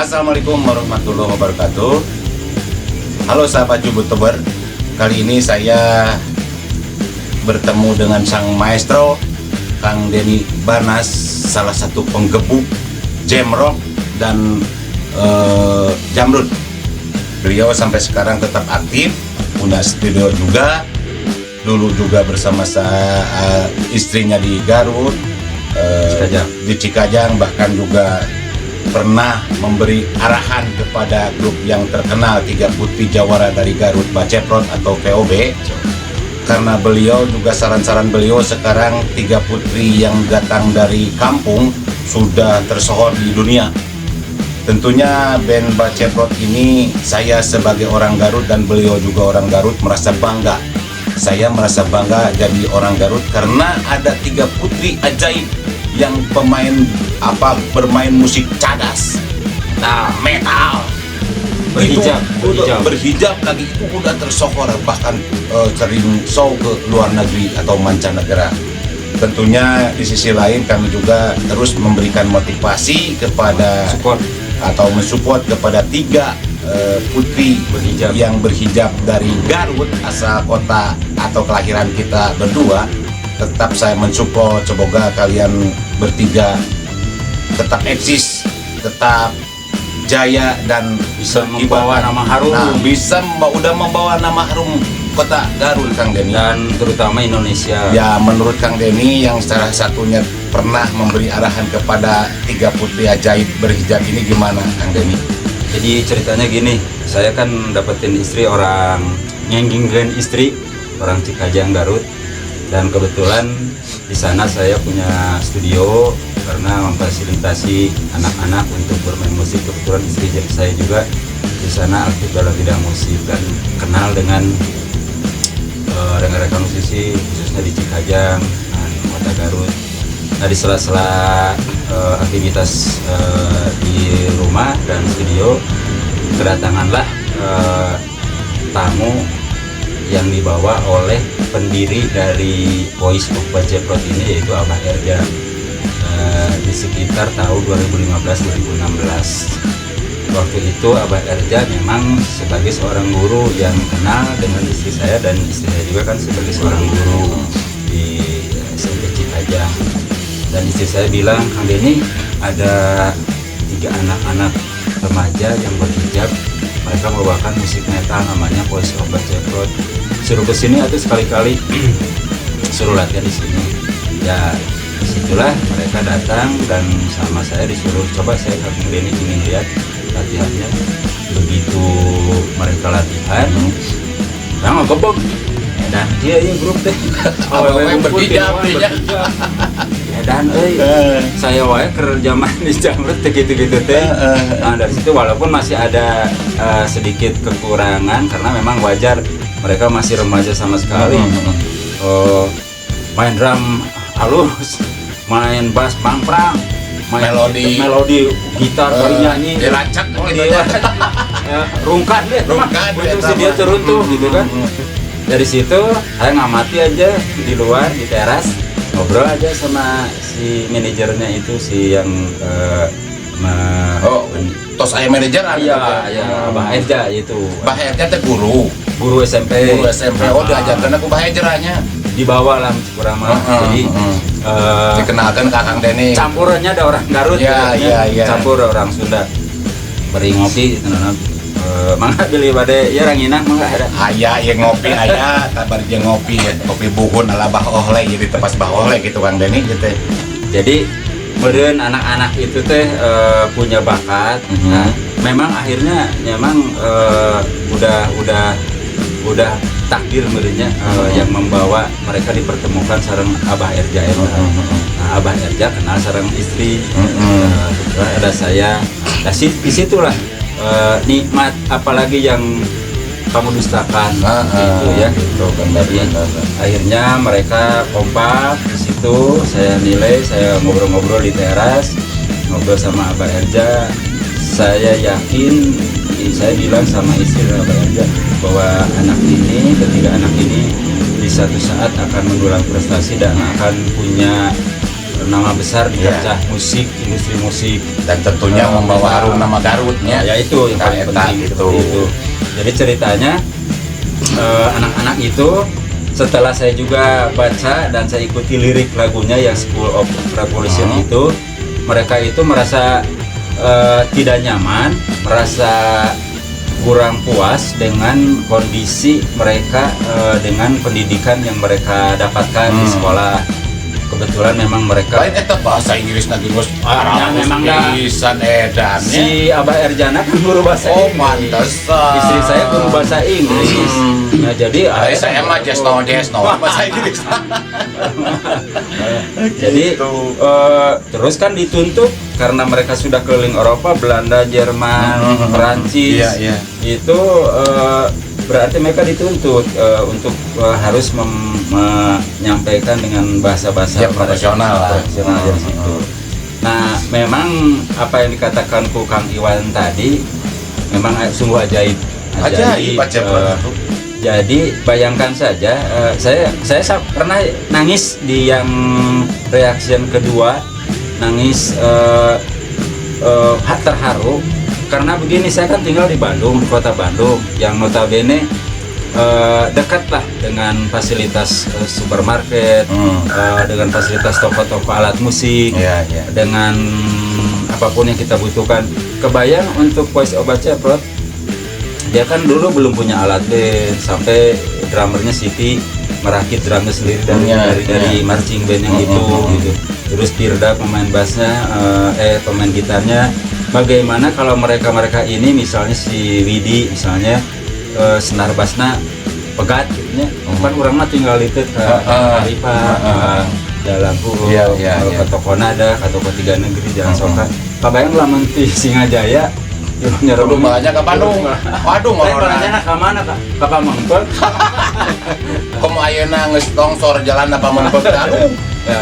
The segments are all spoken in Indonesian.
Assalamualaikum warahmatullahi wabarakatuh. Halo sahabat YouTuber, kali ini saya bertemu dengan sang maestro Kang Denny Barnas, salah satu penggebuk jam rock dan jamrut. Beliau sampai sekarang tetap aktif, punya studio juga. Dulu juga bersama istrinya di Garut, di Cikajang, bahkan juga pernah memberi arahan kepada grup yang terkenal Tiga Putri Jawara dari Garut, Baceprot atau VOB. Karena beliau juga saran-saran beliau sekarang Tiga Putri yang datang dari kampung sudah tersohor di dunia. Tentunya band Baceprot ini, saya sebagai orang Garut dan beliau juga orang Garut merasa bangga. Saya merasa bangga jadi orang Garut karena ada Tiga Putri ajaib yang bermain musik cadas, metal, berhijab lagi, itu udah tersohor, bahkan sering show ke luar negeri atau mancanegara. Tentunya di sisi lain kami juga terus memberikan motivasi kepada mensupport kepada tiga putri yang berhijab dari Garut, asal kota atau kelahiran kita berdua. Tetap saya mensupport, semoga kalian bertiga tetap eksis, tetap jaya dan bisa membawa nama harum. Udah membawa nama harum kota Garut, Kang Denny, dan terutama Indonesia. Ya, menurut Kang Denny yang salah satunya pernah memberi arahan kepada Tiga Putri ajaib berhijab ini, gimana Kang Denny? Jadi ceritanya gini, saya kan dapetin istri orang nyenggingkan istri orang Cikajang Garut. Dan kebetulan di sana saya punya studio karena memfasilitasi anak-anak untuk bermain musik. Kebetulan istri saya juga di sana aktif dalam bidang musik dan kenal dengan rekan-rekan musisi khususnya di Cikajang, kota Garut. Nah, di sela-sela aktivitas di rumah dan studio, kedatanganlah tamu yang dibawa oleh pendiri dari Voice of Baceprot ini, yaitu Abah Erja, di sekitar tahun 2015-2016. Waktu itu Abah Erja memang sebagai seorang guru yang kenal dengan istri saya, dan istri saya juga kan sebagai seorang guru di SMP Cikajang. Dan istri saya bilang, Kang Denny, ada 3 anak-anak remaja yang berhijab, mereka membawakan musik metal namanya Voice of Baceprot. Suruh kesini atau sekali-kali suruh latihan di sini. Ya, disitulah mereka datang dan sama saya disuruh coba, saya Kang Denny ingin lihat latihannya. Begitu mereka latihan, nggak gebok. Dan dia grup teh. Yang berhijab. Dan saya wae kerjaman di jamret gitu-gitu teh. Nah, dari situ walaupun masih ada sedikit kekurangan karena memang wajar mereka masih remaja sama sekali. Main drum halus, main bass pangprang, main melodi gitar bernyanyi, dilacak rungkat deh, si dia teruntuh gitu kan. Dari situ saya ngamati aja di luar di teras, ngobrol aja sama si manajernya itu, si yang tos saya manajer. Iya, Bah Erja itu. Bah Erja teh guru SMP. Oh, diajarkan aku Bah Erjanya. Dibawa lah kurang mah. Jadi dikenalkan ke Kang Denny. Campurannya ada orang Garut, iya. Campur orang Sunda. Beri ngopi, mangga beli bade ya ranginah mangga ada. Aya yang ngopi aya, kabar jeung ngopi ya. Kopi buhun ala Bah Ohle, jadi tepas Bah Ohle gitu Kang Denny gitu. Jadi meureun anak-anak itu teh punya bakat. Nah, memang akhirnya udah takdir meureunnya yang membawa mereka dipertemukan sareng Abah Erja. Nah, Abah Erja kenal sareng istri. Ada saya. Nah, disitulah nikmat apalagi yang kamu dustakan gitu ya. Jadi akhirnya mereka kompak di situ. Saya nilai, saya ngobrol-ngobrol di teras, ngobrol sama Abah Erja. Saya yakin, saya bilang sama istri Abah Erja bahwa ketiga anak ini di satu saat akan mendulang prestasi dan akan punya nama besar di Iya. kancah musik, industri musik. Dan tentunya membawa harum nama Garutnya. Ya itu yang paling penting itu. seperti itu. Jadi ceritanya anak-anak itu setelah saya juga baca dan saya ikuti lirik lagunya yang School of Revolution itu, mereka itu merasa tidak nyaman, merasa kurang puas dengan kondisi mereka dengan pendidikan yang mereka dapatkan di sekolah. Kebetulan memang mereka Lain eta bahasa Inggris nanti bos. memang dah. Pisan edannya. Si Abah Erjana kan guru bahasa Oh, Inggris. pantesan. Istri saya guru bahasa Inggris. Nah, jadi Saya mah just no bahasa Inggris. jadi Gitu. terus kan dituntut karena mereka sudah keliling Eropa, Belanda, Jerman, Perancis. Iya, iya. Itu berarti mereka dituntut untuk harus menyampaikan dengan bahasa-bahasa Ya, profesional lah. profesional dari situ. Nah, memang apa yang dikatakan ku Kang Iwan tadi memang sungguh ajaib. Ajaib, Eh, jadi bayangkan saja, saya pernah nangis di yang reaction kedua, nangis terharu karena begini, saya kan tinggal di Bandung, di kota Bandung yang notabene dekat lah dengan fasilitas supermarket, dengan fasilitas toko-toko alat musik, Iya, iya. dengan apapun yang kita butuhkan. Kebayang untuk Voice of Baceprot, dia kan dulu belum punya alat band, sampai drummernya Siti merakit drumnya sendiri dari marching band yang itu gitu. Terus Tirda pemain bassnya, pemain gitarnya. Bagaimana kalau mereka ini misalnya si Widi misalnya senar bassnya pegat gitu nya. Kan urang mah tinggal litet ke Arifa, dalam Iya, ke toko Nada, ke toko Tiga Negeri, Jalan Soka. Kabayang lamun ti Singajaya Kudu balanya ke Bandung. Waduh, Balanya ngorona. ka mana ka? Ka Pamengpeuk. Komo ayeuna geus tongsor jalan apa mempet. Aduh. Ya.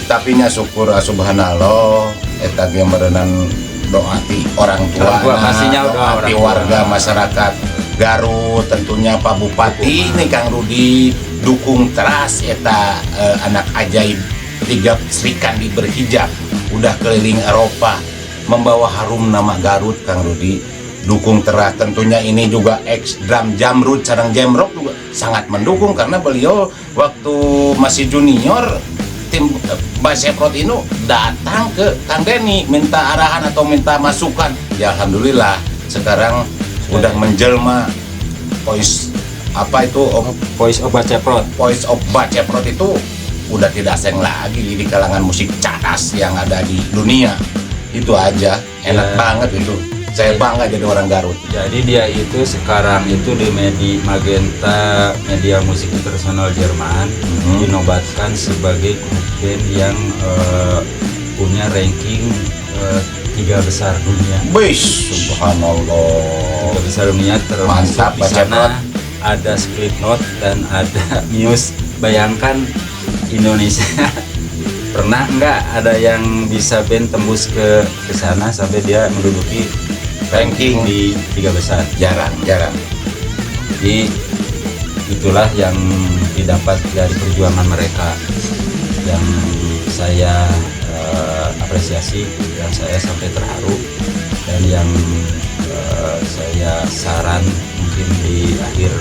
Tapi nya syukur subhanallah eta ge meureunan doa ti orang tua, kasihnya doa doa ti orang tua. warga masyarakat Garut, tentunya Pak Bupati nih Kang Rudi dukung teras eta anak ajaib tiga Sri Kandi berhijab udah keliling Eropa membawa harum nama Garut. Kang Rudi dukung teras, tentunya ini juga ex drum Jamrud sareng Jamrock juga sangat mendukung karena beliau waktu masih junior tim Baceprot ini datang ke Kang Denny minta arahan atau minta masukan. Ya alhamdulillah sekarang udah menjelma Voice Voice of Baceprot. Voice of Baceprot itu udah tidak asing lagi di kalangan musik cadas yang ada di dunia. Itu aja enak Ya. banget itu. Saya bangga jadi orang Garut. Jadi dia itu sekarang itu di Magenta Media Musik Internasional Jerman dinobatkan sebagai grup band yang punya ranking 3 besar dunia. Wish, subhanallah. 3 besar dunia termasuk Mantap, di sana Baceprot. ada Slipknot dan ada Muse. Bayangkan Indonesia pernah nggak ada yang bisa band tembus ke sana sampai dia menduduki ranking di 3 besar. Jarang. Jadi itulah yang didapat dari perjuangan mereka yang saya apresiasi, yang saya sampai terharu, dan yang saya saran mungkin di akhir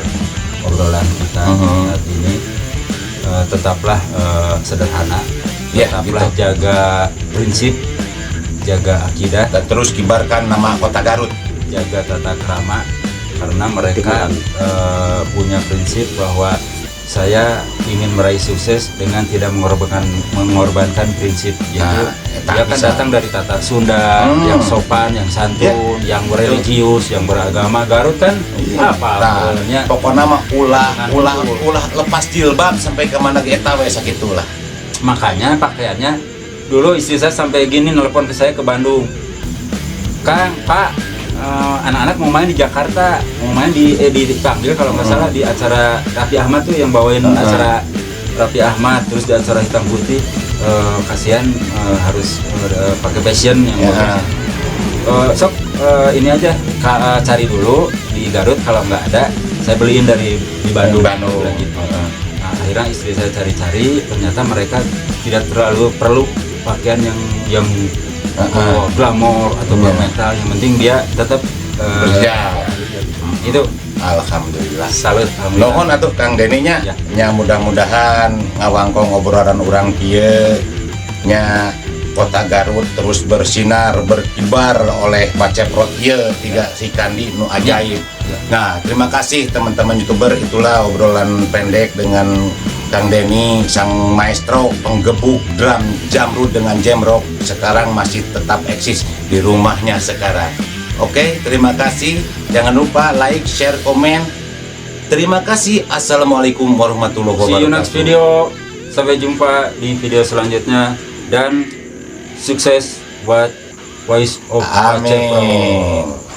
obrolan kita saat ini, tetaplah sederhana, Ya, tetaplah gitu. jaga prinsip, jaga akidah, Dan terus kibarkan nama kota Garut. jaga tata krama, karena mereka punya prinsip bahwa saya ingin meraih sukses dengan tidak mengorbankan prinsip. Jadi Nah, dia kan bisa. datang dari Tatar Sunda yang sopan, yang santun, yang religius, yang beragama. Garut kan apa Nah, pokoknya mah ulah lepas jilbab sampai ke mana eta we sakitulah. makanya pakaiannya dulu istri saya sampai gini nelpon ke saya ke Bandung, Kang, Pak, anak-anak mau main di Jakarta, mau main dipanggil kalau nggak salah di acara Raffi Ahmad tuh yang bawain acara Raffi Ahmad, terus di acara hitam putih. Kasihan harus pakai fashion yang sok ini aja cari dulu di Garut, kalau nggak ada saya beliin dari di Bandung. Bilang gitu. Nah, akhirnya istri saya cari-cari, ternyata mereka tidak terlalu perlu pakaian yang glamor atau black metal, yang penting dia tetap Ya, itu alhamdulillah. salut. Nuhun atuh Kang Deninya, Ya. nya mudah-mudahan ngawangkong obrolan urang kieu nya Kota Garut terus bersinar berkibar oleh Baceprot ieu tiga si Kandi nu ajaib. Ya. Nah, terima kasih teman-teman YouTuber, itulah obrolan pendek dengan Kang Deni, sang maestro penggebuk drum jamrud dengan jamrock, sekarang masih tetap eksis di rumahnya sekarang. Oke, terima kasih. Jangan lupa like, share, komen. Terima kasih. Assalamualaikum warahmatullahi wabarakatuh. See you next video. Sampai jumpa di video selanjutnya dan sukses buat Voice of Baceprot. Amin.